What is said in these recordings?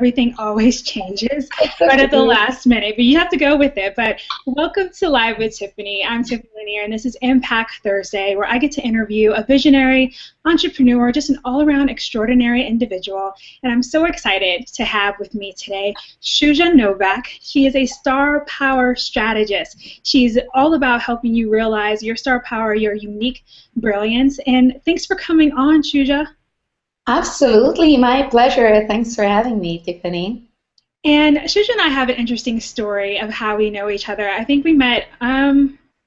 everything always changes It's right at the okay. last minute, but you have to go with it. But welcome to Live with Tiffany. I'm Tiffany Lanier, and this is Impact Thursday, where I get to interview a visionary, entrepreneur, just an all around extraordinary individual. And I'm so excited to have with me today Zsuzsa Novak. She is a star power strategist. She's all about helping you realize your star power, your unique brilliance. And thanks for coming on, Zsuzsa. Absolutely, my pleasure. Thanks for having me, Tiffany. And Zsuzsa and I have an interesting story of how we know each other. I think we met,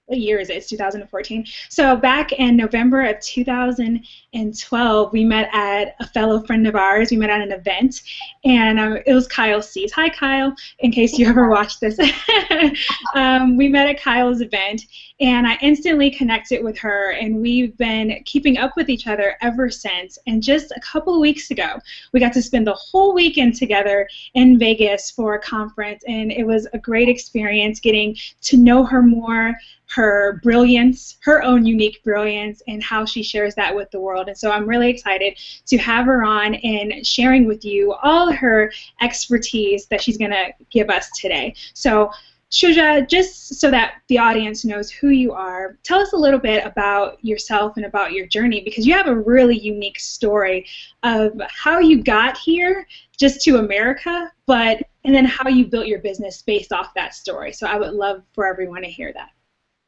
what year is it? It's 2014. So back in November of 2012, we met at a fellow friend of ours. We met at an event, and it was Kyle C's. Hi, Kyle, in case you ever watched this. We met at Kyle's event, and I instantly connected with her, and we've been keeping up with each other ever since. And just a couple of weeks ago, we got to spend the whole weekend together in Vegas for a conference, and it was a great experience getting to know her more, her brilliance, her own unique brilliance, and how she shares that with the world. And so I'm really excited to have her on and sharing with you all her expertise that she's going to give us today. So Zsuzsa, just so that the audience knows who you are, tell us a little bit about yourself and about your journey, because you have a really unique story of how you got here just to America, and then how you built your business based off that story. So I would love for everyone to hear that.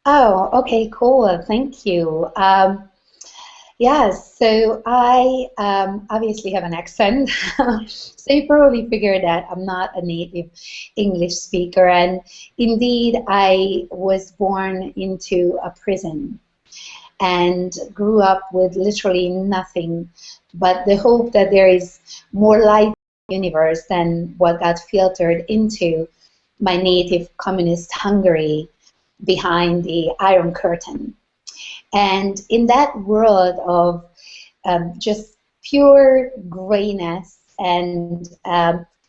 Oh, okay, cool. Thank you. Yes, so I obviously have an accent, so you probably figured that I'm not a native English speaker. And indeed, I was born into a prison and grew up with literally nothing but the hope that there is more light in the universe than what got filtered into my native communist Hungary behind the Iron Curtain. And in that world of just pure grayness and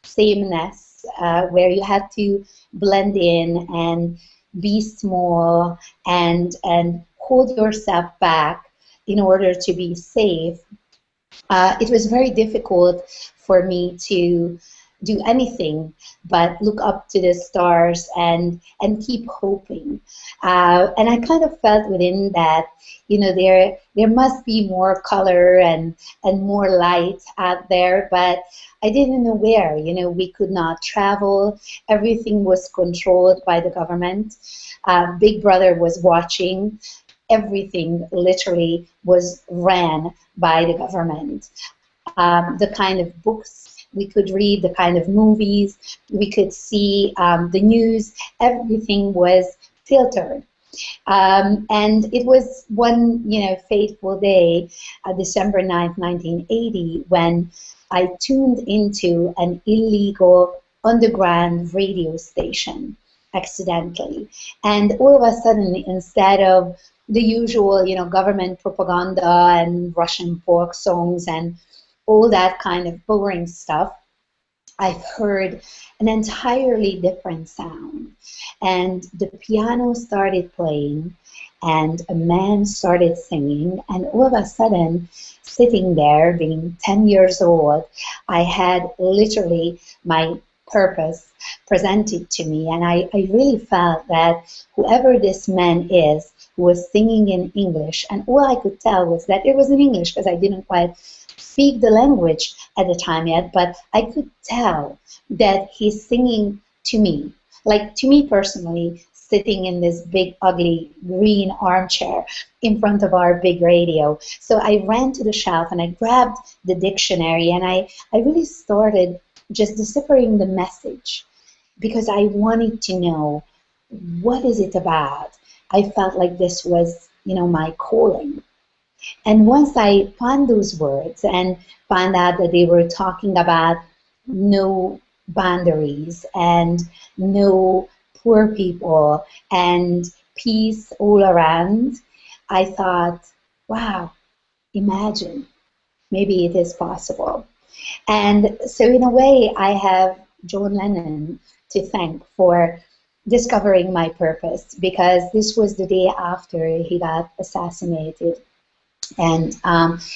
sameness, where you had to blend in and be small and hold yourself back in order to be safe, it was very difficult for me to do anything but look up to the stars and keep hoping. And I kind of felt within that, there must be more color and more light out there, but I didn't know where. We could not travel. Everything was controlled by the government. Big Brother was watching. Everything literally was ran by the government. The kind of books we could read, the kind of movies we could see, the news, everything was filtered. And it was one, fateful day, December 9th, 1980, when I tuned into an illegal underground radio station accidentally. And all of a sudden, instead of the usual, government propaganda and Russian folk songs and all that kind of boring stuff, I've heard an entirely different sound. And the piano started playing, and a man started singing, and all of a sudden, sitting there, being 10 years old, I had literally my purpose presented to me, and I really felt that whoever this man is, who was singing in English, and all I could tell was that it was in English because I didn't quite speak the language at the time yet, but I could tell that he's singing to me, like to me personally, sitting in this big, ugly, green armchair in front of our big radio. So I ran to the shelf and I grabbed the dictionary, and I really started just deciphering the message because I wanted to know, what is it about? I felt like this was, my calling. And once I found those words and found out that they were talking about no boundaries and no poor people and peace all around, I thought, wow, imagine, maybe it is possible. And so in a way, I have John Lennon to thank for discovering my purpose, because this was the day after he got assassinated And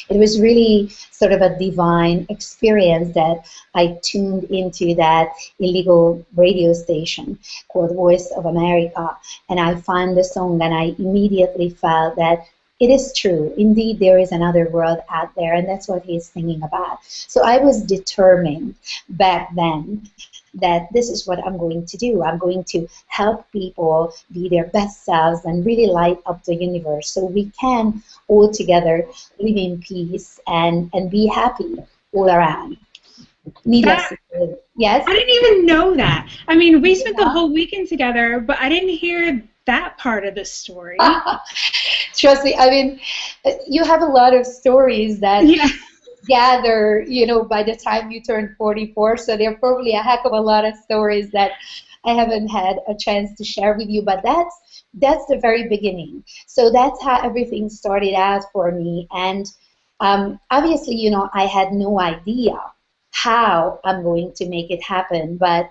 it was really sort of a divine experience that I tuned into that illegal radio station called Voice of America. And I found the song and I immediately felt that it is true. Indeed, there is another world out there, and that's what he's singing about. So I was determined back then that this is what I'm going to do. I'm going to help people be their best selves and really light up the universe so we can all together live in peace and be happy all around. Needless That to say. Yes? I didn't even know that. I mean, we spent the Yeah. whole weekend together, but I didn't hear that part of the story. Trust me, I mean, you have a lot of stories that Yeah. gather, by the time you turn 44. So there are probably a heck of a lot of stories that I haven't had a chance to share with you. But that's the very beginning. So that's how everything started out for me. And obviously, I had no idea how I'm going to make it happen. But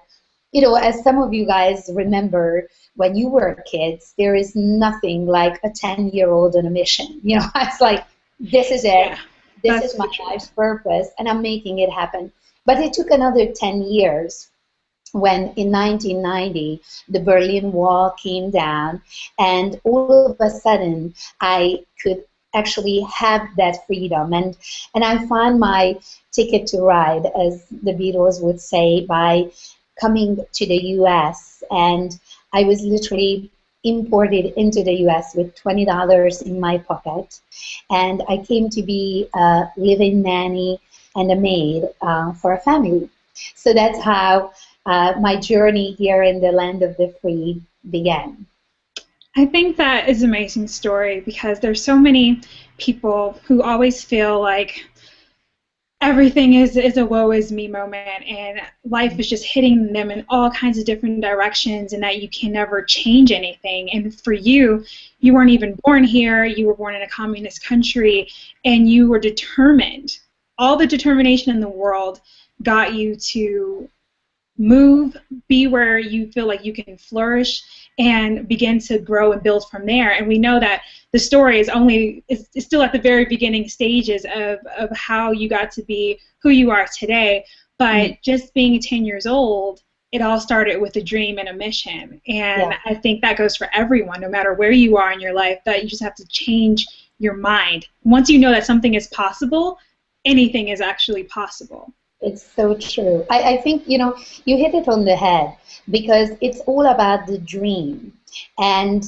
as some of you guys remember, when you were kids, there is nothing like a 10-year-old on a mission. It's like, this is it. Yeah. This That's is so my true. life's purpose, and I'm making it happen. But it took another 10 years when in 1990 the Berlin Wall came down, and all of a sudden I could actually have that freedom, and I found my ticket to ride, as the Beatles would say, by coming to the U.S. And I was literally imported into the U.S. with $20 in my pocket, and I came to be a living nanny and a maid for a family. So that's how my journey here in the land of the free began. I think that is an amazing story because there's so many people who always feel like everything is a woe is me moment and life is just hitting them in all kinds of different directions and that you can never change anything. And for you, you weren't even born here, you were born in a communist country, and you were determined. All the determination in the world got you to move, be where you feel like you can flourish, and begin to grow and build from there. And we know that the story is still at the very beginning stages of how you got to be who you are today. Mm. But just being 10 years old, it all started with a dream and a mission. And Yeah, I think that goes for everyone, no matter where you are in your life, that you just have to change your mind. Once you know that something is possible, anything is actually possible. it's so true. I think, you hit it on the head because it's all about the dream. And,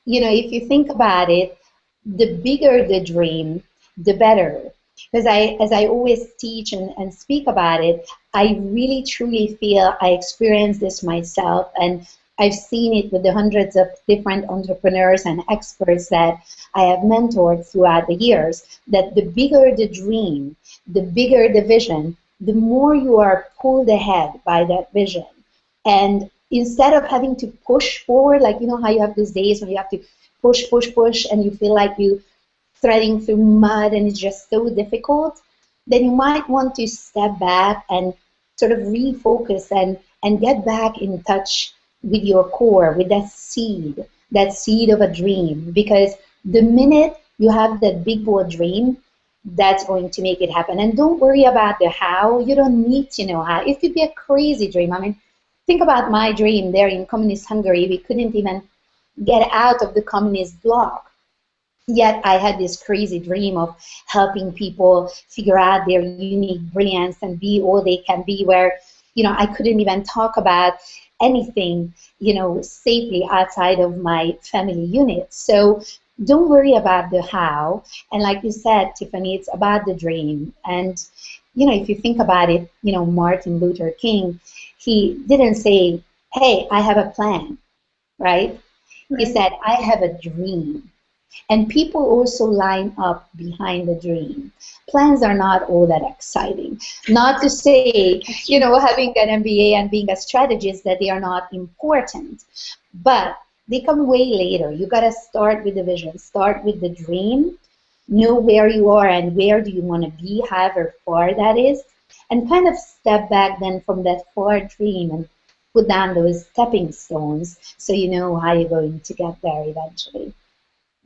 if you think about it, the bigger the dream, the better. Because as I always teach and speak about it, I really truly feel I experienced this myself, and I've seen it with the hundreds of different entrepreneurs and experts that I have mentored throughout the years, that the bigger the dream, the bigger the vision, the more you are pulled ahead by that vision. And instead of having to push forward, like how you have these days when you have to push, push, push, and you feel like you threading through mud and it's just so difficult, then you might want to step back and sort of refocus and get back in touch with your core, with that seed of a dream. Because the minute you have that big bold dream, that's going to make it happen. And don't worry about the how. You don't need to know how. It could be a crazy dream. I mean, think about my dream there in communist Hungary. We couldn't even get out of the communist bloc. Yet I had this crazy dream of helping people figure out their unique brilliance and be all they can be, where, I couldn't even talk about anything, safely outside of my family unit. So don't worry about the how. And like you said, Tiffany, it's about the dream. And, if you think about it, Martin Luther King, he didn't say, hey, I have a plan, right? He Right. said, I have a dream. And people also line up behind the dream. Plans are not all that exciting. Not to say, That's true. having an MBA and being a strategist, that they are not important, but they come way later. You got to start with the vision, start with the dream, know where you are and where do you want to be, however far that is, and kind of step back then from that far dream and put down those stepping stones so you know how you're going to get there eventually.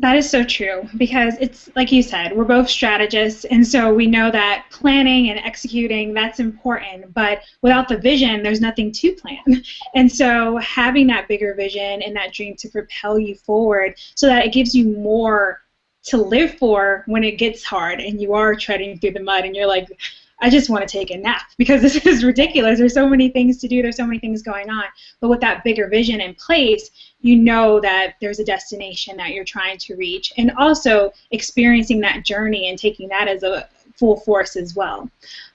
That is so true because it's like you said, we're both strategists. And so we know that planning and executing, that's important. But without the vision, there's nothing to plan. And so having that bigger vision and that dream to propel you forward so that it gives you more to live for when it gets hard and you are treading through the mud and you're like, I just want to take a nap because this is ridiculous. There's so many things to do. There's so many things going on. But with that bigger vision in place, you know that there's a destination that you're trying to reach, and also experiencing that journey and taking that as a full force as well.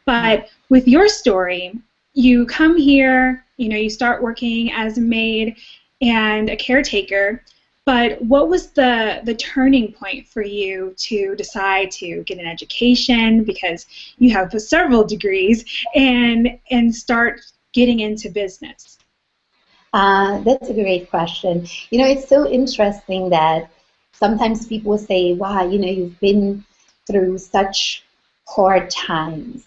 But with your story, you come here, you start working as a maid and a caretaker. But what was the turning point for you to decide to get an education, because you have several degrees, and start getting into business? That's a great question. It's so interesting that sometimes people say, wow, you've been through such hard times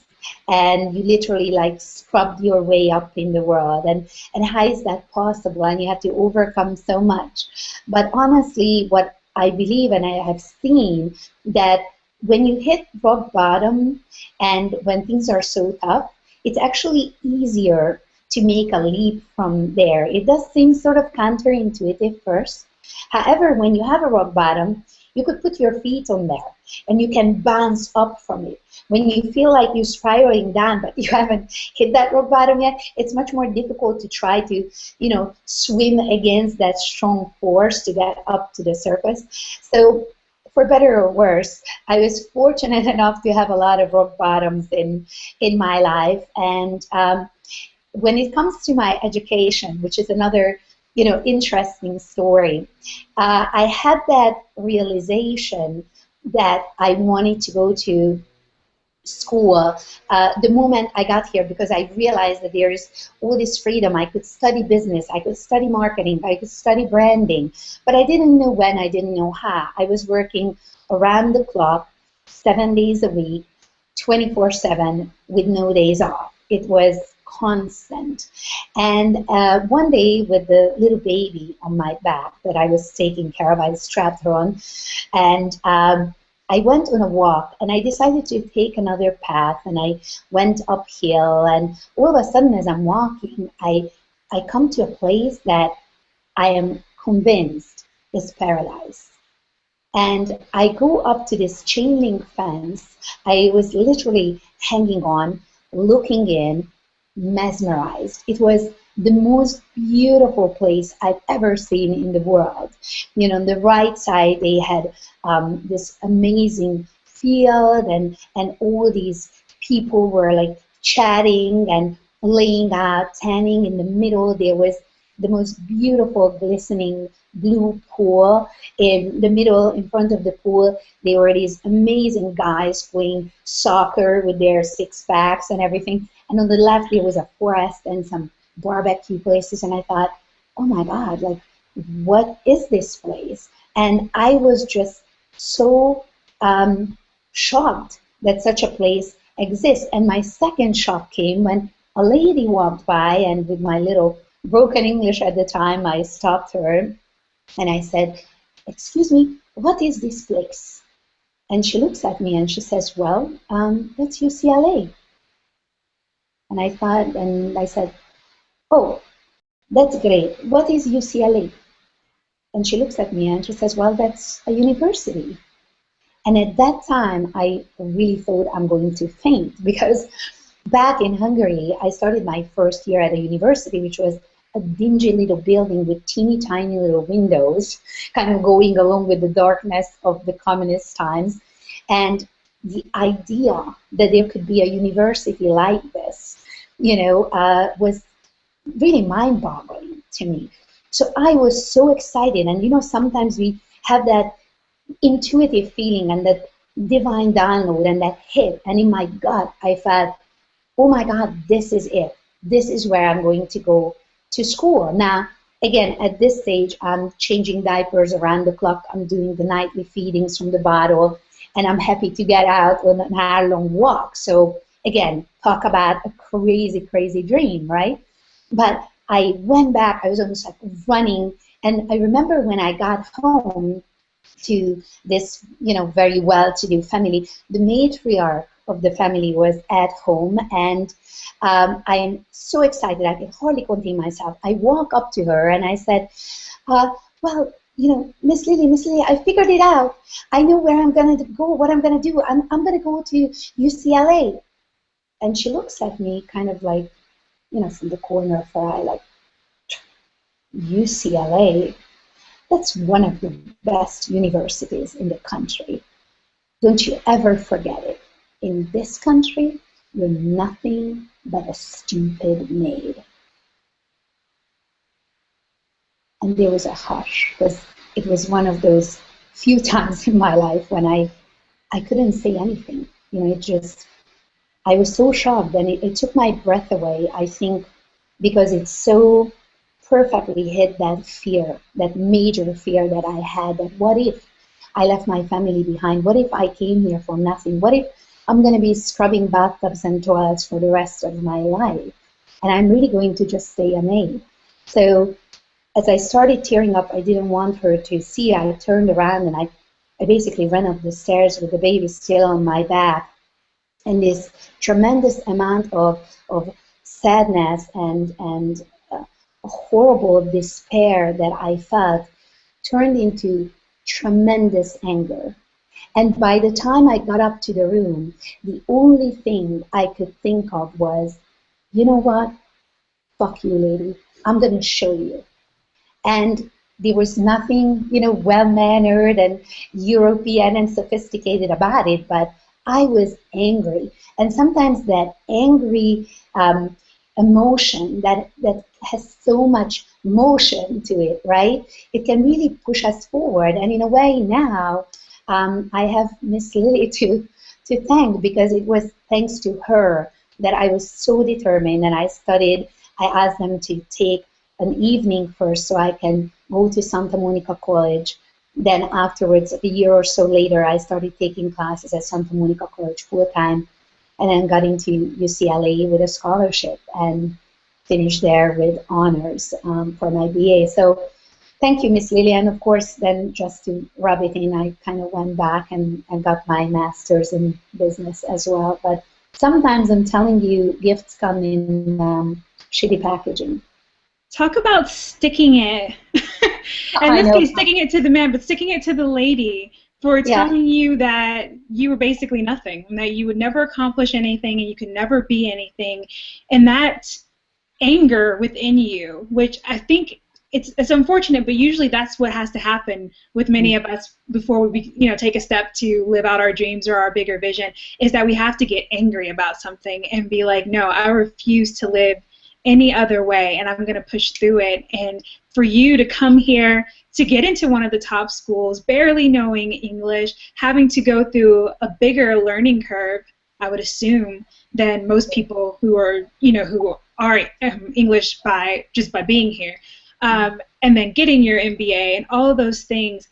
and you literally like scrubbed your way up in the world. And how is that possible? And you have to overcome so much. But honestly, what I believe and I have seen that when you hit rock bottom and when things are so tough, it's actually easier to make a leap from there. It does seem sort of counterintuitive first. However, when you have a rock bottom, you could put your feet on there and you can bounce up from it. When you feel like you're spiraling down but you haven't hit that rock bottom yet, it's much more difficult to try to, swim against that strong force to get up to the surface. So for better or worse, I was fortunate enough to have a lot of rock bottoms in my life. And when it comes to my education, which is another interesting story, I had that realization that I wanted to go to school the moment I got here, because I realized that there is all this freedom. I could study business, I could study marketing, I could study branding, but I didn't know when, I didn't know how. I was working around the clock, 7 days a week, 24/7, with no days off. It was constant. And one day, with the little baby on my back that I was taking care of, I strapped her on, and I went on a walk, and I decided to take another path, and I went uphill, and all of a sudden, as I'm walking, I come to a place that I am convinced is paradise. And I go up to this chain link fence. I was literally hanging on, looking in, mesmerized. It was the most beautiful place I've ever seen in the world. On the right side, they had this amazing field, and all these people were like chatting and laying out, tanning. In the middle, there was the most beautiful, glistening blue pool. In the middle, in front of the pool, there were these amazing guys playing soccer with their six packs and everything. And on the left, there was a forest and some barbecue places. And I thought, oh my God, like, what is this place? And I was just so shocked that such a place exists. And my second shock came when a lady walked by, and with my little broken English at the time, I stopped her and I said, excuse me, what is this place? And she looks at me and she says, well, that's UCLA. And I thought, and I said, oh, that's great. What is UCLA? And she looks at me and she says, well, that's a university. And at that time, I really thought I'm going to faint, because back in Hungary, I started my first year at a university, which was a dingy little building with teeny tiny little windows, kind of going along with the darkness of the communist times. And the idea that there could be a university like this, was really mind-boggling to me. So I was so excited. And sometimes we have that intuitive feeling and that divine download and that hit. And in my gut, I felt, oh my God, this is it. This is where I'm going to go to school. Now, again, at this stage, I'm changing diapers around the clock. I'm doing the nightly feedings from the bottle, and I'm happy to get out on an hour-long walk. So again, talk about a crazy, crazy dream, right? But I went back, I was almost like running, and I remember when I got home, to this, very well-to-do family. The matriarch of the family was at home, and I am so excited I can hardly contain myself. I walk up to her and I said, well, Miss Lily, I figured it out. I know where I'm going to go, what I'm going to do. I'm going to go to UCLA. And she looks at me kind of like, from the corner of her eye, like, UCLA? That's one of the best universities in the country. Don't you ever forget it. In this country, you're nothing but a stupid maid. And there was a hush, because it was one of those few times in my life when I couldn't say anything. I was so shocked, and it took my breath away, I think, because it so perfectly hit that fear, that major fear that I had, that what if I left my family behind? What if I came here for nothing? What if I'm going to be scrubbing bathtubs and toilets for the rest of my life? And I'm really going to just stay a maid. So as I started tearing up, I didn't want her to see. I turned around and I basically ran up the stairs with the baby still on my back. And this tremendous amount of sadness and horrible despair that I felt turned into tremendous anger. And by the time I got up to the room, the only thing I could think of was, you know what? Fuck you, lady. I'm going to show you. And there was nothing, well-mannered and European and sophisticated about it, but I was angry. And sometimes that angry emotion that has so much motion to it, right? It can really push us forward. And in a way now, I have Miss Lily to thank, because it was thanks to her that I was so determined, and I studied. I asked them to take an evening first so I can go to Santa Monica College. Then afterwards, a year or so later, I started taking classes at Santa Monica College full-time, and then got into UCLA with a scholarship and finished there with honors for my BA. So thank you, Miss Lily. And of course, then just to rub it in, I kind of went back and got my master's in business as well. But sometimes I'm telling you, gifts come in shitty packaging. Talk about sticking it. In this case, sticking it to the man, but sticking it to the lady for telling you that you were basically nothing, and that you would never accomplish anything, and you could never be anything. And that anger within you, which I think it's unfortunate, but usually that's what has to happen with many of us before we take a step to live out our dreams or our bigger vision, is that we have to get angry about something and be like, no, I refuse to live any other way, and I'm going to push through it. And for you to come here, to get into one of the top schools, barely knowing English, having to go through a bigger learning curve, I would assume, than most people who are, who are English by being here, and then getting your MBA and all of those things.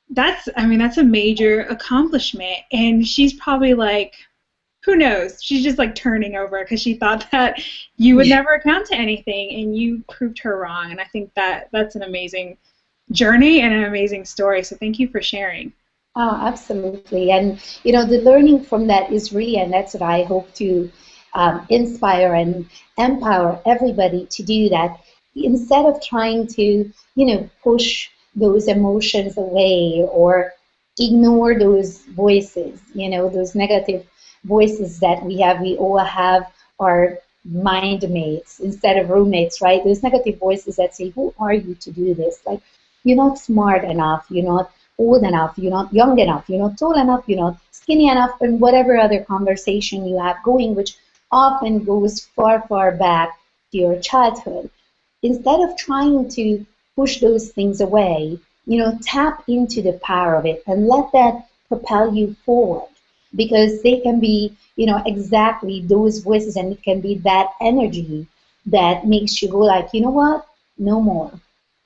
That's a major accomplishment. And she's probably like, who knows? She's just like turning over because she thought that you would never amount to anything, and you proved her wrong. And I think that's an amazing journey and an amazing story. So thank you for sharing. Oh, absolutely. And the learning from that is really, and that's what I hope to inspire and empower everybody to do, that instead of trying to push those emotions away or ignore those voices, those negative voices that we all have our mind mates instead of roommates, right? Those negative voices that say, who are you to do this? Like, you're not smart enough, you're not old enough, you're not young enough, you're not tall enough, you're not skinny enough, and whatever other conversation you have going, which often goes far, far back to your childhood. Instead of trying to push those things away, tap into the power of it and let that propel you forward. Because they can be, exactly those voices, and it can be that energy that makes you go like, you know what, no more.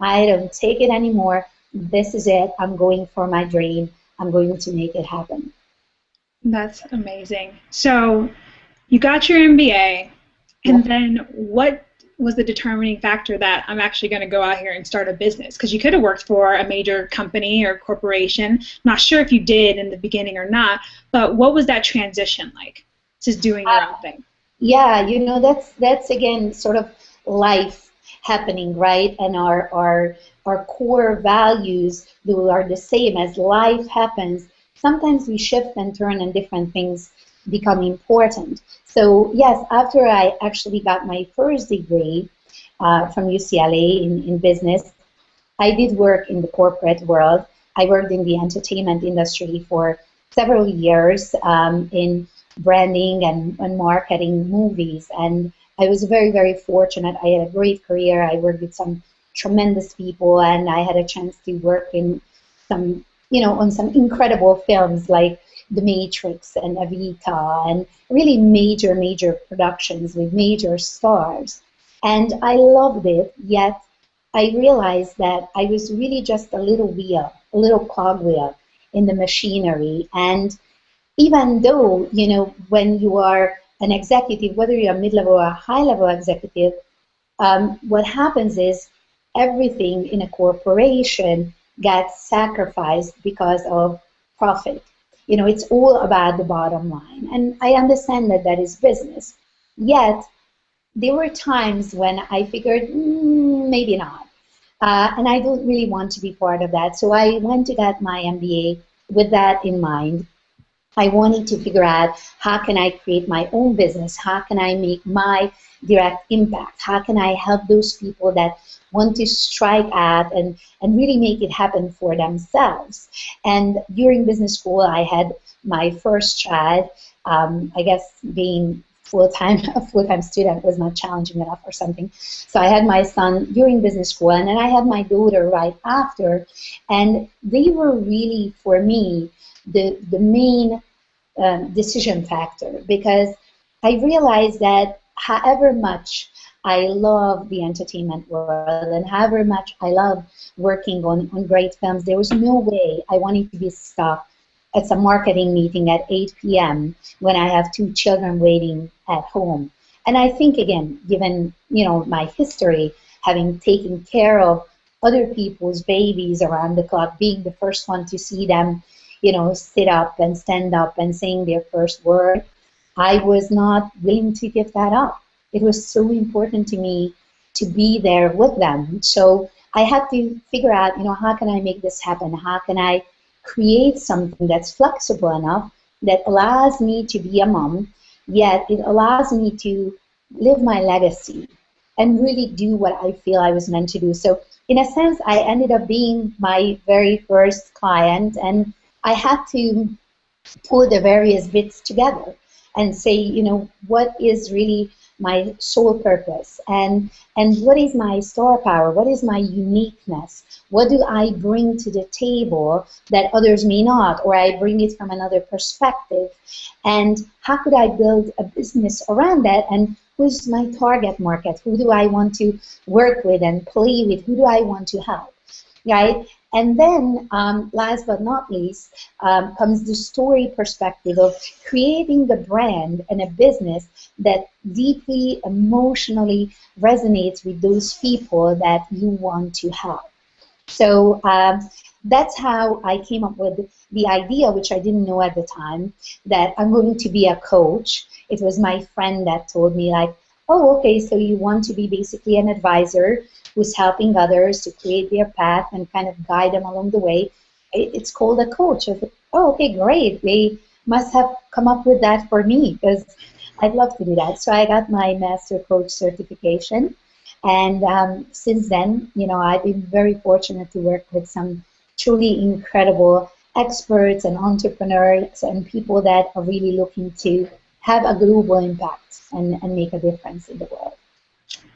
I don't take it anymore. This is it. I'm going for my dream. I'm going to make it happen. That's amazing. So you got your MBA, and then what was the determining factor that I'm actually going to go out here and start a business? Because you could have worked for a major company or corporation. Not sure if you did in the beginning or not, but what was that transition like to doing your own thing? Yeah, that's again sort of life happening, right? And our core values though are the same as life happens. Sometimes we shift and turn and different things become important. So yes, after I actually got my first degree from UCLA in business, I did work in the corporate world. I worked in the entertainment industry for several years in branding and marketing movies. And I was very, very fortunate. I had a great career. I worked with some tremendous people, and I had a chance to work in some, on some incredible films like The Matrix and Evita, and really major, major productions with major stars. And I loved it, yet I realized that I was really just a little wheel, a little cogwheel in the machinery. And even though, when you are an executive, whether you're a mid-level or a high-level executive, what happens is everything in a corporation gets sacrificed because of profit. It's all about the bottom line. And I understand that that is business. Yet, there were times when I figured, maybe not. And I don't really want to be part of that. So I went to get my MBA with that in mind. I wanted to figure out how can I create my own business? How can I make my direct impact? How can I help those people that want to strike out and really make it happen for themselves? And during business school, I had my first child. I guess being a full-time student was not challenging enough or something. So I had my son during business school, and then I had my daughter right after. And they were really, for me, the main decision factor, because I realized that however much I love the entertainment world and however much I love working on great films, there was no way I wanted to be stuck at some marketing meeting at 8 p.m. when I have two children waiting at home. And I think, again, given my history, having taken care of other people's babies around the clock, being the first one to see them, sit up and stand up and saying their first word, I was not willing to give that up. It was so important to me to be there with them. So I had to figure out, how can I make this happen? How can I create something that's flexible enough that allows me to be a mom, yet it allows me to live my legacy and really do what I feel I was meant to do. So in a sense, I ended up being my very first client, and I had to pull the various bits together and say, what is really my sole purpose, and what is my star power, what is my uniqueness, what do I bring to the table that others may not, or I bring it from another perspective, and how could I build a business around that, and who's my target market, who do I want to work with and play with, who do I want to help, right? And then, last but not least, comes the story perspective of creating the brand and a business that deeply emotionally resonates with those people that you want to help. So that's how I came up with the idea, which I didn't know at the time, that I'm going to be a coach. It was my friend that told me, like, oh, okay, so you want to be basically an advisor who's helping others to create their path and kind of guide them along the way. It's called a coach. I thought, oh, okay, great. They must have come up with that for me, because I'd love to do that. So I got my Master Coach certification. And since then, I've been very fortunate to work with some truly incredible experts and entrepreneurs and people that are really looking to have a global impact and make a difference in the world.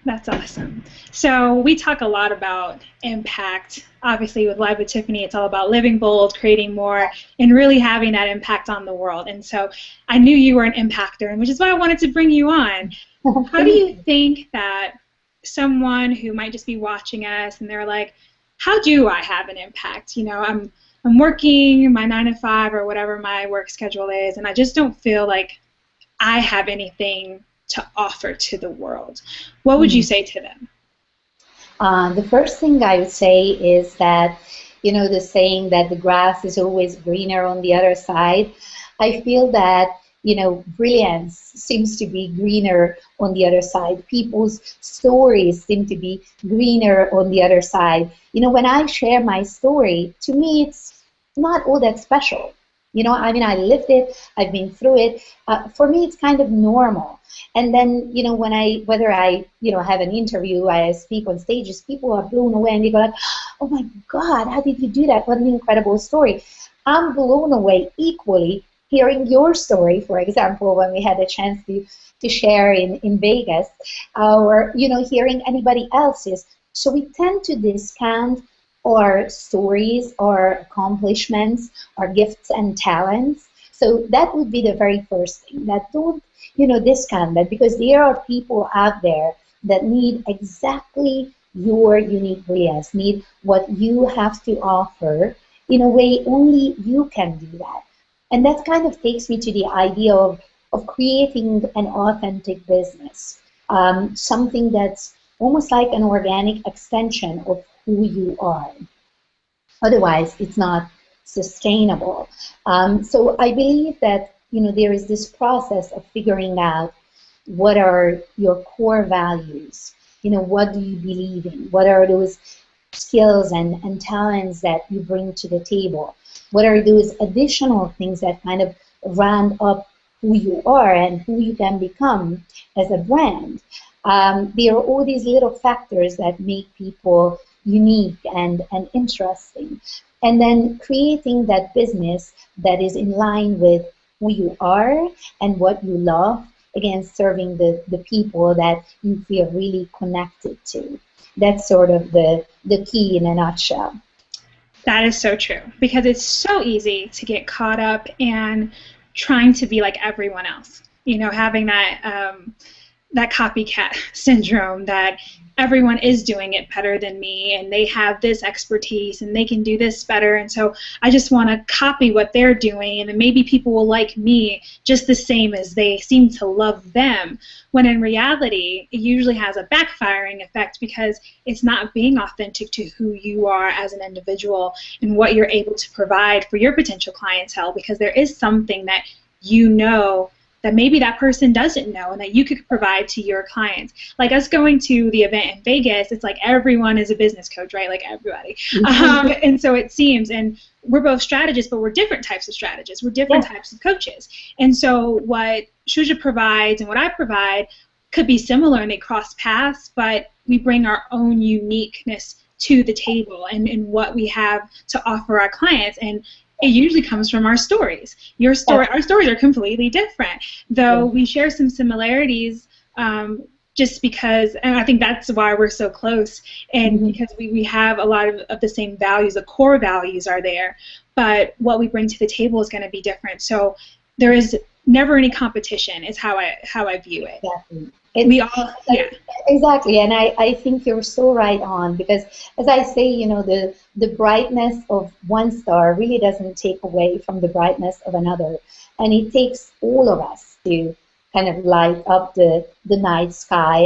That's awesome. So we talk a lot about impact. Obviously, with Live with Tiffany, it's all about living bold, creating more, and really having that impact on the world. And so I knew you were an impactor, and which is why I wanted to bring you on. How do you think that someone who might just be watching us and they're like, how do I have an impact? I'm working my 9 to 5 or whatever my work schedule is, and I just don't feel like I have anything to offer to the world, what would you say to them? The first thing I would say is that, the saying that the grass is always greener on the other side. I feel that, brilliance seems to be greener on the other side. People's stories seem to be greener on the other side. When I share my story, to me, it's not all that special. I lived it, I've been through it. For me, it's kind of normal. And then, whether I, have an interview, I speak on stages, people are blown away and they go like, oh my God, how did you do that? What an incredible story. I'm blown away equally hearing your story, for example, when we had a chance to share in Vegas, or, hearing anybody else's. So we tend to discount our stories, our accomplishments, our gifts and talents. So that would be the very first thing, that don't, discount that, because there are people out there that need exactly your unique brilliance, need what you have to offer in a way only you can do that. And that kind of takes me to the idea of creating an authentic business, something that's almost like an organic extension of who you are. Otherwise, it's not sustainable. So I believe that there is this process of figuring out what are your core values. What do you believe in? What are those skills and talents that you bring to the table? What are those additional things that kind of round up who you are and who you can become as a brand? There are all these little factors that make people unique and interesting. And then creating that business that is in line with who you are and what you love, again, serving the people that you feel really connected to. That's sort of the key in a nutshell. That is so true, because it's so easy to get caught up in trying to be like everyone else. Having that copycat syndrome, that everyone is doing it better than me and they have this expertise and they can do this better, and so I just want to copy what they're doing, and then maybe people will like me just the same as they seem to love them, when in reality it usually has a backfiring effect, because it's not being authentic to who you are as an individual and what you're able to provide for your potential clientele, because there is something that that maybe that person doesn't know and that you could provide to your clients. Like us going to the event in Vegas, it's like everyone is a business coach, right? Like everybody. And so it seems, and we're both strategists, but we're different types of strategists. We're different types of coaches. And so what Zsuzsa provides and what I provide could be similar and they cross paths, but we bring our own uniqueness to the table and what we have to offer our clients. And it usually comes from our stories. Our stories are completely different, though we share some similarities, just because, and I think that's why we're so close, and because we have a lot of the same values. The core values are there, but what we bring to the table is going to be different. So there is never any competition, is how I view it. Exactly. Exactly, and I think you're so right on, because as I say, the brightness of one star really doesn't take away from the brightness of another, and it takes all of us to kind of light up the night sky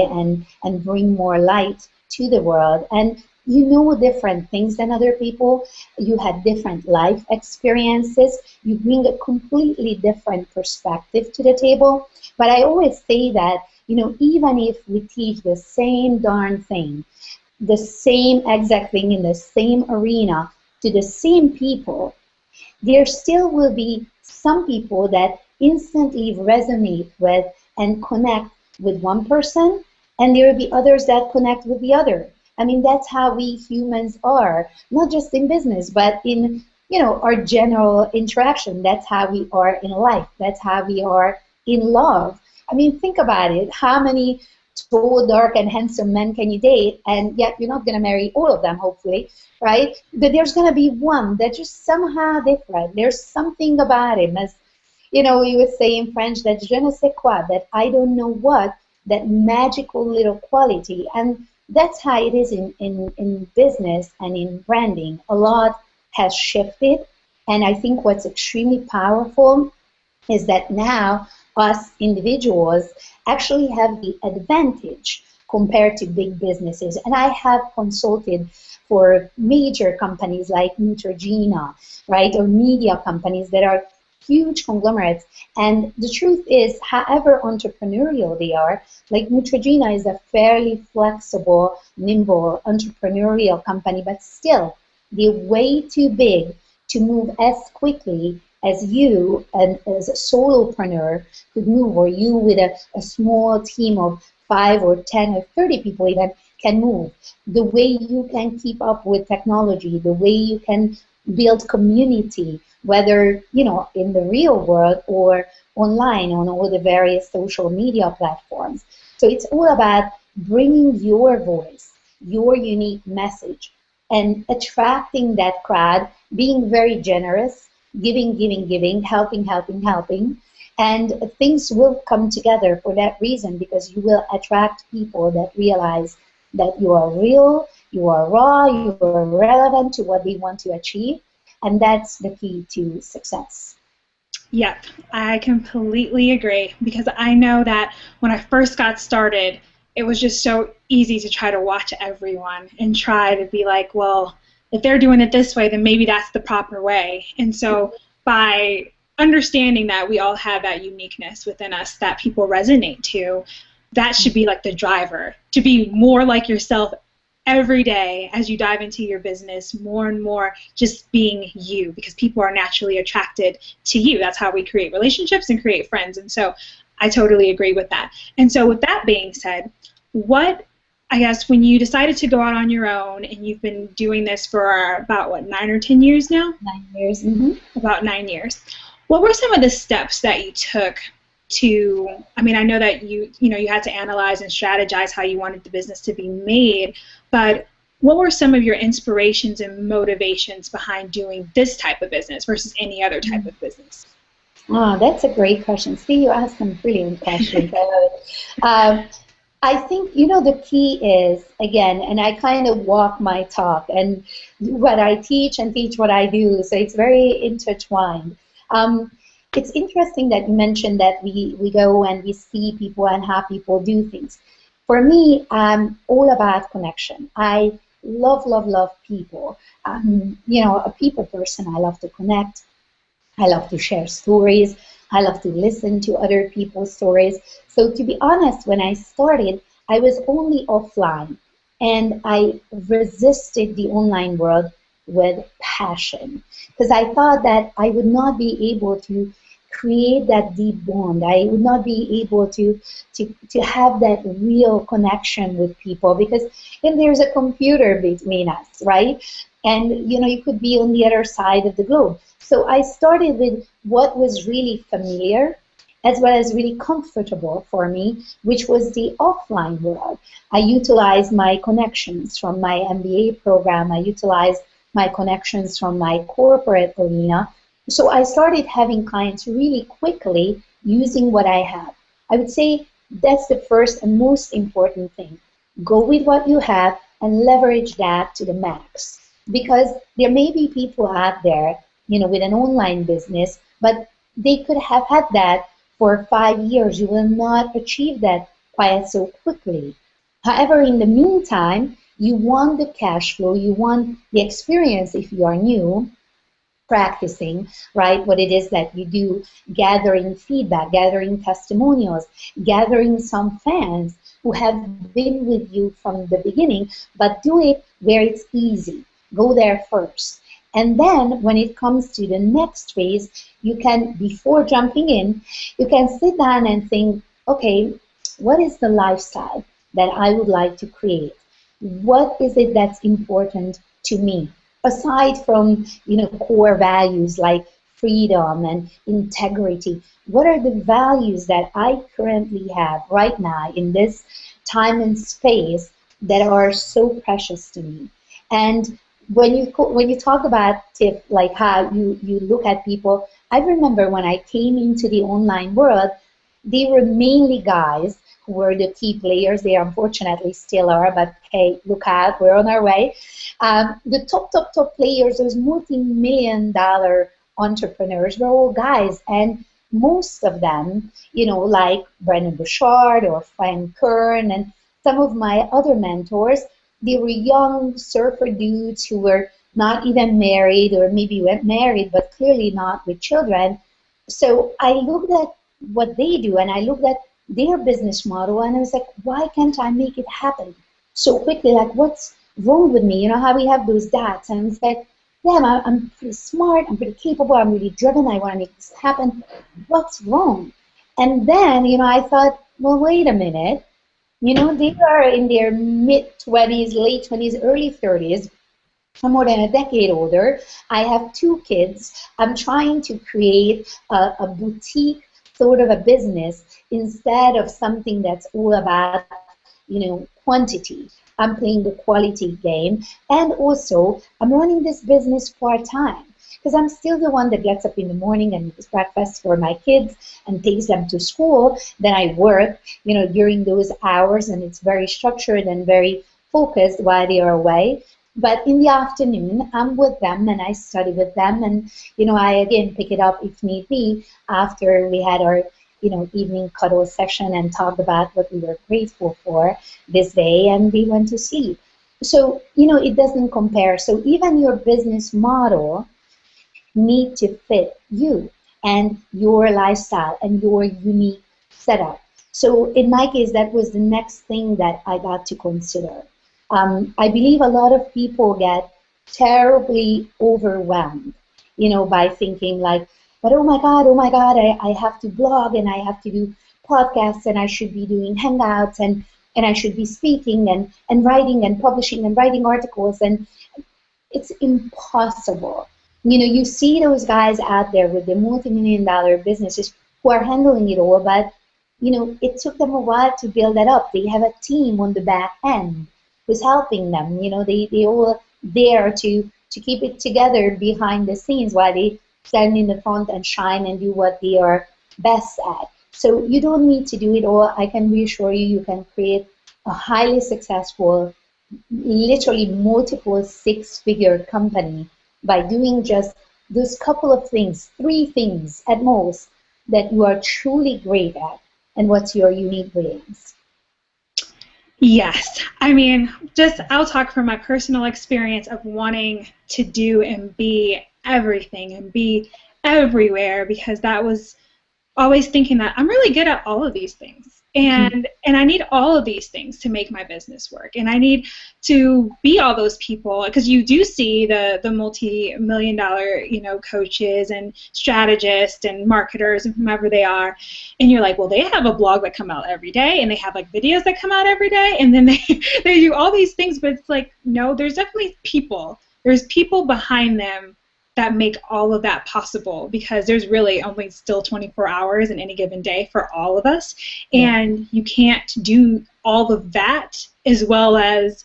and bring more light to the world. And you know different things than other people. You had different life experiences. You bring a completely different perspective to the table. But I always say that, even if we teach the same darn thing, the same exact thing in the same arena to the same people, there still will be some people that instantly resonate with and connect with one person, and there will be others that connect with the other. I mean, that's how we humans are, not just in business, but in, our general interaction. That's how we are in life. That's how we are in love. I mean, think about it. How many tall, dark, and handsome men can you date? And yet you're not going to marry all of them, hopefully, right? But there's going to be one that's just somehow different. There's something about him, as we would say in French, that je ne sais quoi, that I don't know what, that magical little quality. And that's how it is in business and in branding. A lot has shifted, and I think what's extremely powerful is that now us individuals actually have the advantage compared to big businesses. And I have consulted for major companies like Neutrogena, right, or media companies that are huge conglomerates. And the truth is, however entrepreneurial they are, like Neutrogena is a fairly flexible, nimble, entrepreneurial company, but still, they're way too big to move as quickly as you and as a solopreneur could move, or you with a small team of 5 or 10 or 30 people even can move. The way you can keep up with technology, the way you can build community, whether in the real world or online on all the various social media platforms. So it's all about bringing your voice, your unique message, and attracting that crowd, being very generous, giving, helping, and things will come together for that reason, because you will attract people that realize that you are real, you are raw, you are relevant to what they want to achieve, and that's the key to success. Yep, I completely agree, because I know that when I first got started, it was just so easy to try to watch everyone and try to be like, well, if they're doing it this way, then maybe that's the proper way. And so by understanding that we all have that uniqueness within us that people resonate to, that should be like the driver, to be more like yourself every day as you dive into your business, more and more just being you, because people are naturally attracted to you. That's how we create relationships and create friends. And so I totally agree with that. And so with that being said, I guess when you decided to go out on your own, and you've been doing this for about, 9 or 10 years now? 9 years. Mm-hmm. About 9 years. What were some of the steps that you took to, I mean, I know that you had to analyze and strategize how you wanted the business to be made, but what were some of your inspirations and motivations behind doing this type of business versus any other type of business? Oh, that's a great question. See, you asked some brilliant questions. I think, the key is, again, and I kind of walk my talk and do what I teach and teach what I do, so it's very intertwined. It's interesting that you mentioned that we go and we see people and how people do things. For me, I'm all about connection. I love people. A people person. I love to connect. I love to share stories. I love to listen to other people's stories. So to be honest, when I started, I was only offline, and I resisted the online world with passion, because I thought that I would not be able to create that deep bond. I would not be able to have that real connection with people, because there's a computer between us, right? And you could be on the other side of the globe. So I started with what was really familiar, as well as really comfortable for me, which was the offline world. I utilized my connections from my MBA program. I utilized my connections from my corporate arena. So I started having clients really quickly using what I have. I would say that's the first and most important thing. Go with what you have and leverage that to the max. Because there may be people out there, with an online business, but they could have had that for 5 years. You will not achieve that quite so quickly. However, in the meantime, you want the cash flow, you want the experience if you are new, practicing, right, what it is that you do, gathering feedback, gathering testimonials, gathering some fans who have been with you from the beginning, but do it where it's easy. Go there first. And then when it comes to the next phase, you can, before jumping in, you can sit down and think, okay, what is the lifestyle that I would like to create? What is it that's important to me? Aside from, core values like freedom and integrity, what are the values that I currently have right now in this time and space that are so precious to me? And when you talk about Tiff, like how you look at people, I remember when I came into the online world, they were mainly guys who were the key players. They unfortunately still are, but hey, look out, we're on our way. The top players, those multi-million-dollar entrepreneurs, were all guys, and most of them, like Brennan Bouchard or Frank Kern and some of my other mentors, they were young surfer dudes who were not even married or maybe were married, but clearly not with children. So I looked at what they do and I looked at their business model and I was like, why can't I make it happen so quickly? Like, what's wrong with me? You know how we have those doubts. And it's like, damn, I'm pretty smart, I'm pretty capable, I'm really driven, I want to make this happen. What's wrong? And then, I thought, well, wait a minute. They are in their mid 20s, late 20s, early 30s. I'm more than a decade older. I have two kids. I'm trying to create a boutique sort of a business instead of something that's all about, quantity. I'm playing the quality game. And also, I'm running this business part-time because I'm still the one that gets up in the morning and makes breakfast for my kids and takes them to school. Then I work, during those hours, and it's very structured and very focused while they are away. But in the afternoon, I'm with them and I study with them, and I again pick it up if need be after we had our evening cuddle session and talked about what we were grateful for this day, and we went to sleep. So it doesn't compare. So even your business model need to fit you and your lifestyle and your unique setup. So in my case, that was the next thing that I got to consider. I believe a lot of people get terribly overwhelmed, by thinking like, but oh my God, I have to blog and I have to do podcasts and I should be doing hangouts and I should be speaking and writing and publishing and writing articles, and it's impossible. You see those guys out there with the multi-million-dollar businesses who are handling it all, but it took them a while to build that up. They have a team on the back end who's helping them. They all there to keep it together behind the scenes while they stand in the front and shine and do what they are best at. So you don't need to do it all. I can reassure you, you can create a highly successful, literally multiple six-figure company by doing just those couple of things, 3 things at most, that you are truly great at and what's your unique brilliance. Yes. I mean, I'll talk from my personal experience of wanting to do and be everything and be everywhere, because that was always thinking that I'm really good at all of these things. And I need all of these things to make my business work. And I need to be all those people, because you do see the multi-million-dollar, coaches and strategists and marketers and whomever they are. And you're like, well, they have a blog that come out every day, and they have like videos that come out every day, and then they do all these things. But it's like, no, there's definitely people. There's people behind them that make all of that possible, because there's really only still 24 hours in any given day for all of us, and you can't do all of that as well as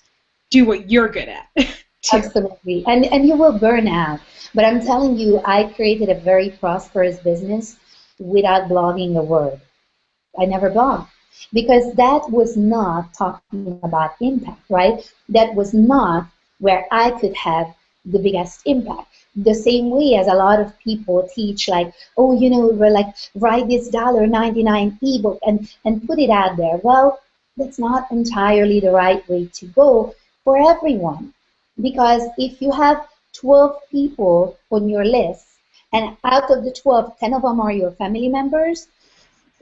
do what you're good at. Absolutely, and you will burn out. But I'm telling you, I created a very prosperous business without blogging a word. I never blogged because that was not talking about impact, right? That was not where I could have the biggest impact. The same way as a lot of people teach, like, oh, we're like, write this $1.99 ebook and put it out there. Well, that's not entirely the right way to go for everyone. Because if you have 12 people on your list, and out of the 12, 10 of them are your family members,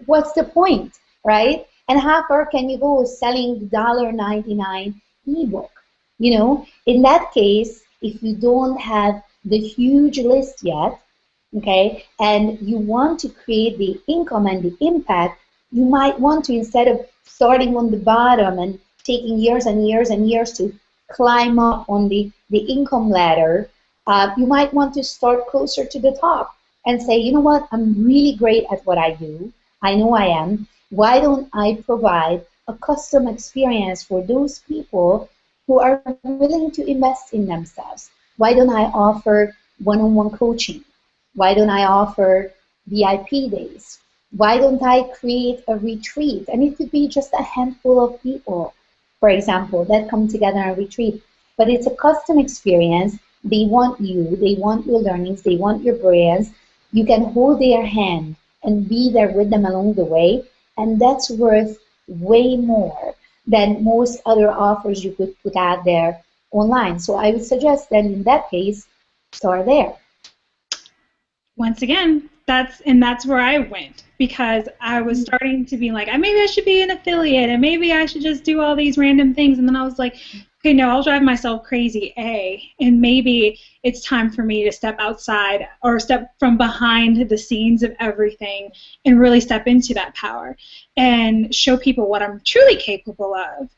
what's the point, right? And how far can you go selling the $1.99 ebook? In that case, if you don't have the huge list yet, okay, and you want to create the income and the impact, you might want to, instead of starting on the bottom and taking years and years and years to climb up on the income ladder, you might want to start closer to the top and say, you know what, I'm really great at what I do. I know I am. Why don't I provide a custom experience for those people who are willing to invest in themselves? Why don't I offer one-on-one coaching? Why don't I offer VIP days? Why don't I create a retreat? And it could be just a handful of people, for example, that come together and retreat. But it's a custom experience. They want you. They want your learnings. They want your brands. You can hold their hand and be there with them along the way. And that's worth way more than most other offers you could put out there online. So I would suggest then in that case, start there. Once again, that's where I went, because I was starting to be like, maybe I should be an affiliate, and maybe I should just do all these random things. And then I was like, okay, no, I'll drive myself crazy, and maybe it's time for me to step outside or step from behind the scenes of everything and really step into that power and show people what I'm truly capable of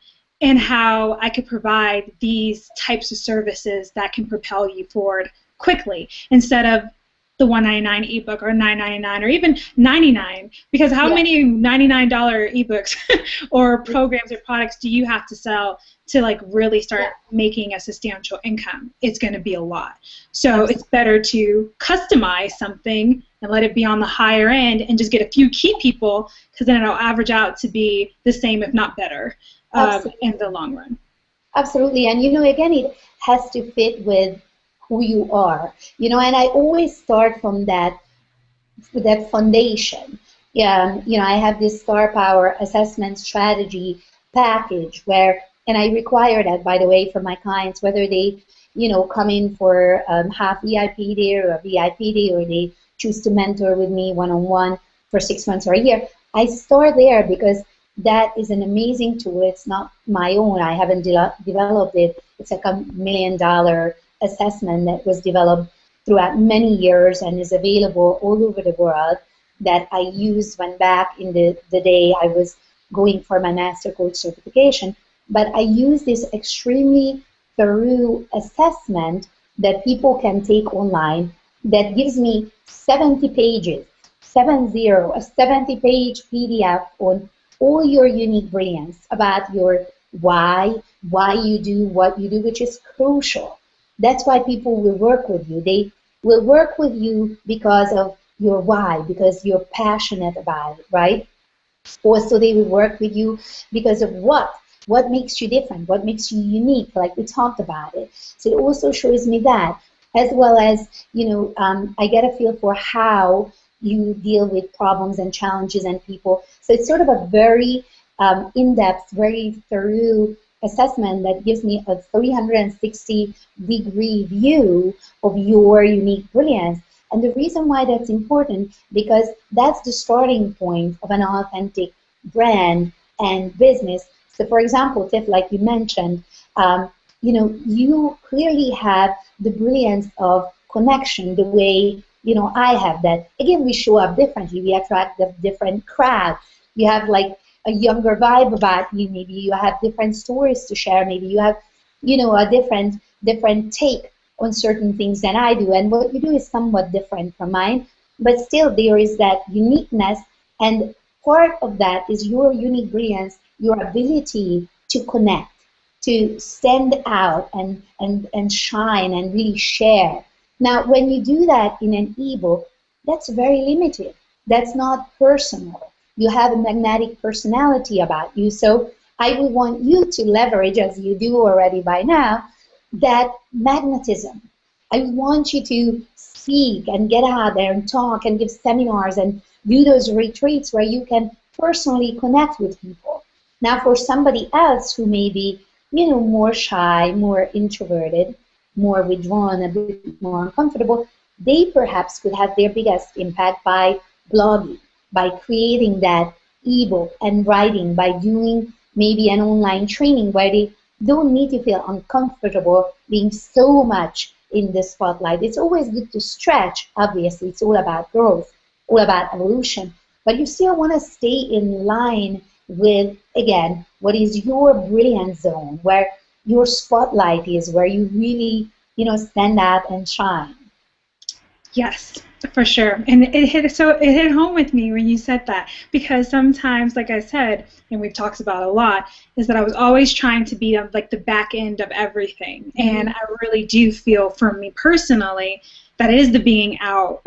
and how I could provide these types of services that can propel you forward quickly instead of the $199 ebook or $9.99 or even $99, because how many $99 ebooks or programs or products do you have to sell to like really start making a substantial income? It's going to be a lot. So it's better to customize something and let it be on the higher end and just get a few key people, because then it'll average out to be the same, if not better, in the long run. Absolutely. And again, it has to fit with who you are, and I always start from that foundation. Yeah, I have this Star Power assessment strategy package where, and I require that, by the way, for my clients, whether they, come in for half VIP day or a VIP day, or they choose to mentor with me one-on-one for 6 months or a year. I start there because that is an amazing tool. It's not my own. I haven't developed it. It's like $1 million assessment that was developed throughout many years and is available all over the world, that I used when back in the day I was going for my Master Coach certification. But I use this extremely thorough assessment that people can take online that gives me 70 pages, a 70-page PDF on all your unique brilliance, about your why you do what you do, which is crucial. That's why people will work with you. They will work with you because of your why, because you're passionate about it, right? Also, they will work with you because of what makes you different, what makes you unique, like we talked about it. So it also shows me that, as well as, I get a feel for how you deal with problems and challenges and people. So it's sort of a very in-depth, very thorough assessment that gives me a 360-degree view of your unique brilliance. And the reason why that's important, because that's the starting point of an authentic brand and business. So for example, Tiff, like you mentioned, you clearly have the brilliance of connection the way, I have that. Again, we show up differently. We attract a different crowd. You have like a younger vibe about you. Maybe you have different stories to share. Maybe you have, a different take on certain things than I do. And what you do is somewhat different from mine. But still, there is that uniqueness. And part of that is your unique brilliance, your ability to connect, to stand out and shine and really share. Now, when you do that in an ebook, that's very limited. That's not personal. You have a magnetic personality about you. So I would want you to leverage, as you do already by now, that magnetism. I want you to speak and get out there and talk and give seminars and do those retreats where you can personally connect with people. Now, for somebody else who may be, more shy, more introverted, more withdrawn, a bit more uncomfortable, they perhaps could have their biggest impact by blogging, by creating that ebook and writing, by doing maybe an online training where they don't need to feel uncomfortable being so much in the spotlight. It's always good to stretch, obviously. It's all about growth, all about evolution. But you still want to stay in line with, again, what is your brilliant zone, where your spotlight is, where you really, stand out and shine. Yes, for sure. And it hit home with me when you said that, because sometimes, like I said, and we've talked about a lot, is that I was always trying to be like the back end of everything. Mm-hmm. And I really do feel, for me personally, that it is the being out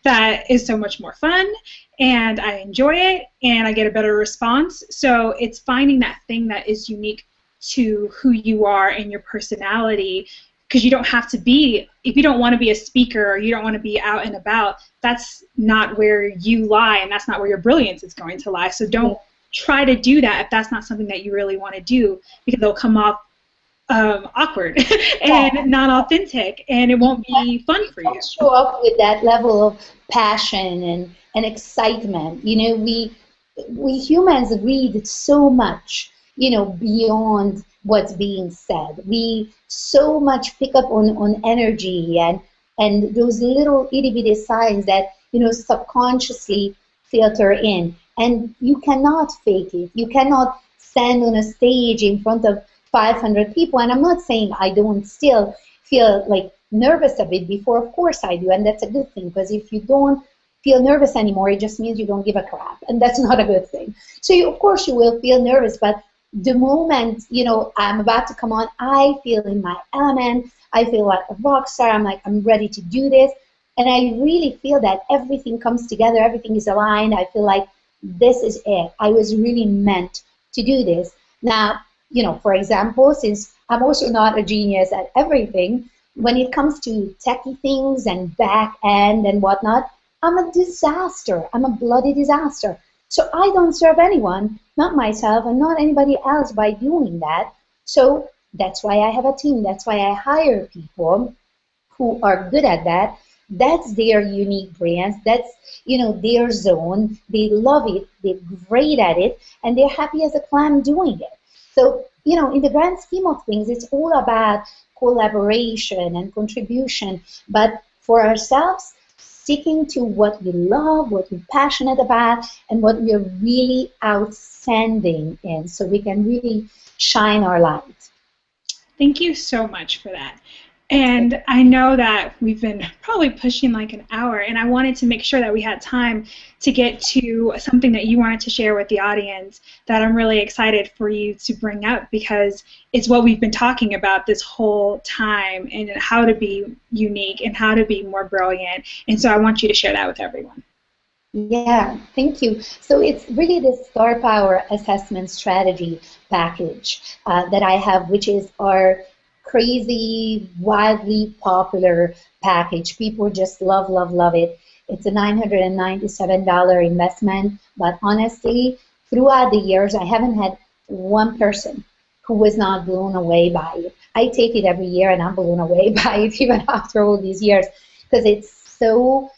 that is so much more fun, and I enjoy it, and I get a better response. So it's finding that thing that is unique to who you are and your personality because you don't have to be, if you don't want to be a speaker or you don't want to be out and about, that's not where you lie, and that's not where your brilliance is going to lie. So don't try to do that if that's not something that you really want to do, because it'll come off awkward and not authentic, and it won't be fun for you. Don't show up with that level of passion and excitement. You know, we humans read so much, you know, beyond what's being said. We so much pick up on energy and those little itty bitty signs that, you know, subconsciously filter in. And you cannot fake it. You cannot stand on a stage in front of 500 people. And I'm not saying I don't still feel like nervous a bit before. Of course I do, and that's a good thing, because if you don't feel nervous anymore, it just means you don't give a crap, and that's not a good thing. So of course you will feel nervous, but the moment, you know, I'm about to come on, I feel in my element. I feel like a rock star. I'm like, I'm ready to do this. And I really feel that everything comes together, everything is aligned. I feel like this is it. I was really meant to do this. Now, you know, for example, since I'm also not a genius at everything, when it comes to techie things and back end and whatnot, I'm a disaster. I'm a bloody disaster. So I don't serve anyone, not myself and not anybody else, by doing that. So that's why I have a team. That's why I hire people who are good at that. That's their unique brands. That's, you know, their zone. They love it. They're great at it, and they're happy as a clam doing it. So, you know, in the grand scheme of things, it's all about collaboration and contribution. But for ourselves, sticking to what we love, what we're passionate about, and what we're really outstanding in, so we can really shine our light. Thank you so much for that. And I know that we've been probably pushing like an hour, and I wanted to make sure that we had time to get to something that you wanted to share with the audience that I'm really excited for you to bring up, because it's what we've been talking about this whole time, and how to be unique and how to be more brilliant. And so I want you to share that with everyone. Yeah, thank you. So it's really the Star Power Assessment Strategy package that I have, which is our crazy, wildly popular package. People just love, love, love it. It's a $997 investment, but honestly, throughout the years, I haven't had one person who was not blown away by it. I take it every year, and I'm blown away by it even after all these years, because it's so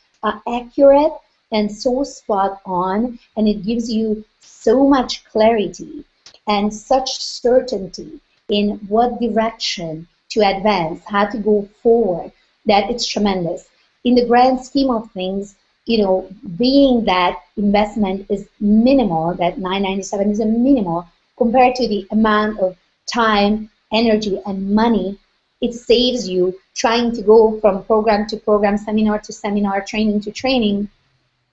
accurate and so spot on, and it gives you so much clarity and such certainty in what direction to advance, how to go forward, that it's tremendous. In the grand scheme of things, you know, being that investment is minimal, that $997 is a minimal compared to the amount of time, energy, and money it saves you trying to go from program to program, seminar to seminar, training to training,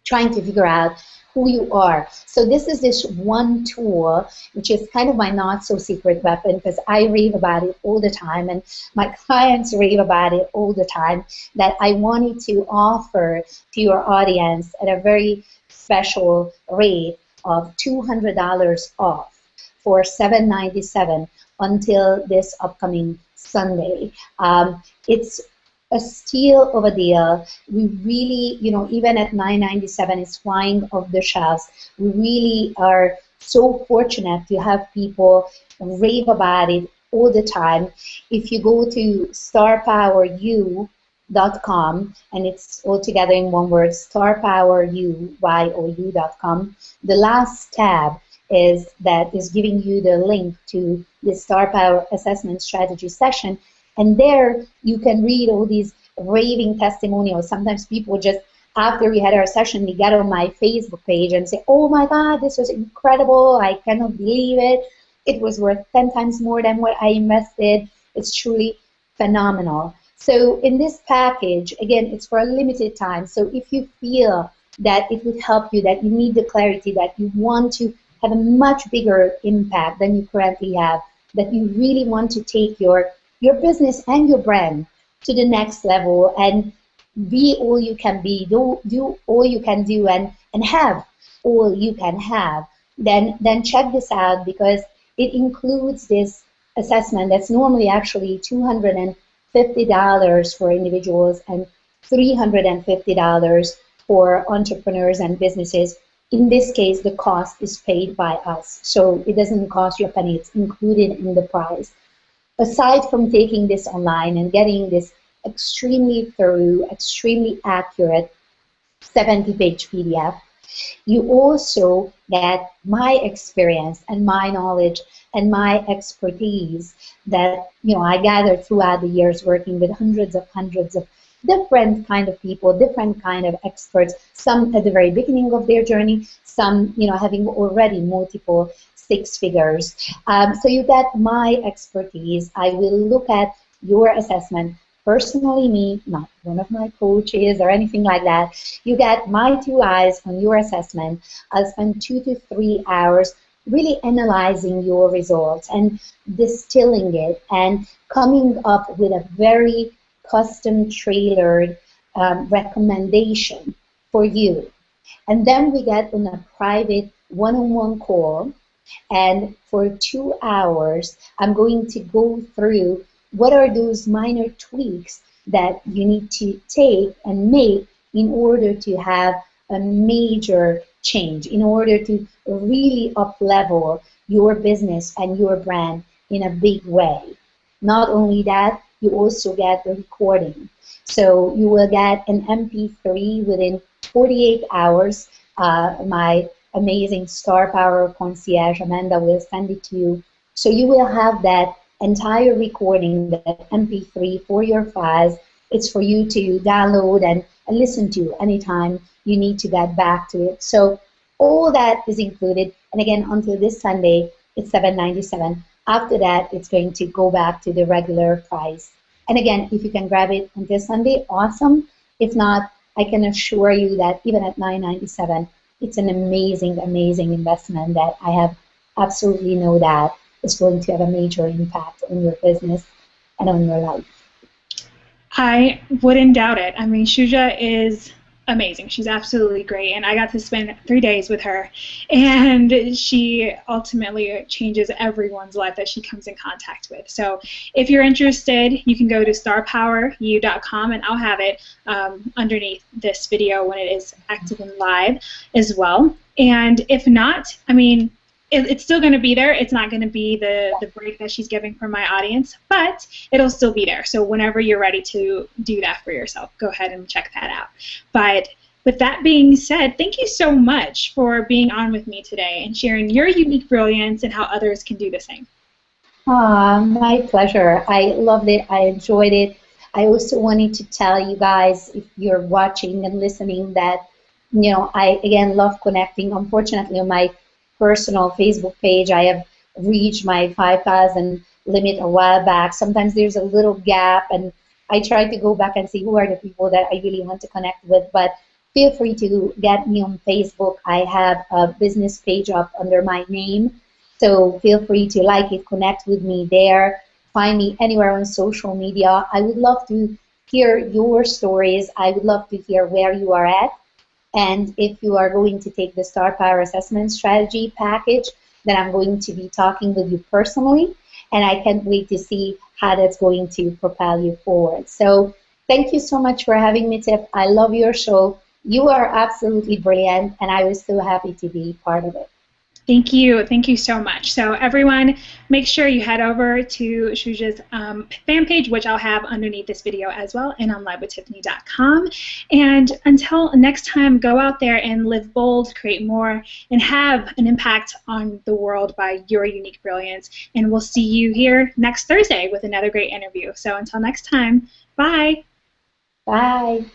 trying to figure out who you are. So this is this one tool, which is kind of my not so secret weapon, because I rave about it all the time, and my clients rave about it all the time, that I wanted to offer to your audience at a very special rate of $200 off for $797 until this upcoming Sunday. It's a steal of a deal. We really, you know, even at $997, it's flying off the shelves. We really are so fortunate to have people rave about it all the time. If you go to starpoweryou.com, and it's all together in one word, starpoweryou.com, the last tab is giving you the link to the Star Power Assessment Strategy session. And there you can read all these raving testimonials. Sometimes people just, after we had our session, they get on my Facebook page and say, oh my God, this was incredible. I cannot believe it. It was worth 10 times more than what I invested. It's truly phenomenal. So in this package, again, it's for a limited time. So if you feel that it would help you, that you need the clarity, that you want to have a much bigger impact than you currently have, that you really want to take your business and your brand to the next level and be all you can be, do all you can do, and have all you can have, then check this out, because it includes this assessment that's normally actually $250. $50 for individuals and $350 for entrepreneurs and businesses. In this case, the cost is paid by us. So it doesn't cost you a penny, it's included in the price. Aside from taking this online and getting this extremely thorough, extremely accurate 70-page PDF, you also get my experience and my knowledge and my expertise that I gathered throughout the years working with hundreds of different kind of people, different kind of experts, some at the very beginning of their journey, some having already multiple six figures. So you get my expertise. I will look at your assessment. Personally, me, not one of my coaches or anything like that. You get my two eyes on your assessment. I'll spend 2 to 3 hours really analyzing your results and distilling it and coming up with a very custom tailored recommendation for you. And then we get on a private one-on-one call, and for 2 hours I'm going to go through what are those minor tweaks that you need to take and make in order to have a major change, in order to really up-level your business and your brand in a big way. Not only that, you also get the recording. So you will get an MP3 within 48 hours. My amazing Star Power concierge, Amanda, will send it to you. So you will have that entire recording, that MP3 for your files. It's for you to download and listen to anytime you need to get back to it. So all that is included. And again, until this Sunday, it's $7.97. After that, it's going to go back to the regular price. And again, if you can grab it until Sunday, awesome. If not, I can assure you that even at $9.97, it's an amazing, amazing investment that I have absolutely no doubt is going to have a major impact on your business and on your life. I wouldn't doubt it. I mean, Zsuzsa is amazing. She's absolutely great. And I got to spend 3 days with her. And she ultimately changes everyone's life that she comes in contact with. So if you're interested, you can go to starpoweru.com, and I'll have it underneath this video when it is active and live as well. And if not, I mean, it's still going to be there. It's not going to be the break that she's giving for my audience, but it'll still be there. So whenever you're ready to do that for yourself, go ahead and check that out. But with that being said, thank you so much for being on with me today and sharing your unique brilliance and how others can do the same. My pleasure. I loved it. I enjoyed it. I also wanted to tell you guys, if you're watching and listening, that I again love connecting. Unfortunately, on my personal Facebook page, I have reached my 5,000 limit a while back. Sometimes there's a little gap, and I try to go back and see who are the people that I really want to connect with. But feel free to get me on Facebook. I have a business page up under my name, so feel free to like it, connect with me there. Find me anywhere on social media. I would love to hear your stories. I would love to hear where you are at. And if you are going to take the Star Power Assessment Strategy package, then I'm going to be talking with you personally, and I can't wait to see how that's going to propel you forward. So thank you so much for having me, Tiff. I love your show. You are absolutely brilliant, and I was so happy to be part of it. Thank you. Thank you so much. So everyone, make sure you head over to Zsuzsa's fan page, which I'll have underneath this video as well, and on livewithtiffany.com. And until next time, go out there and live bold, create more, and have an impact on the world by your unique brilliance. And we'll see you here next Thursday with another great interview. So until next time, bye. Bye.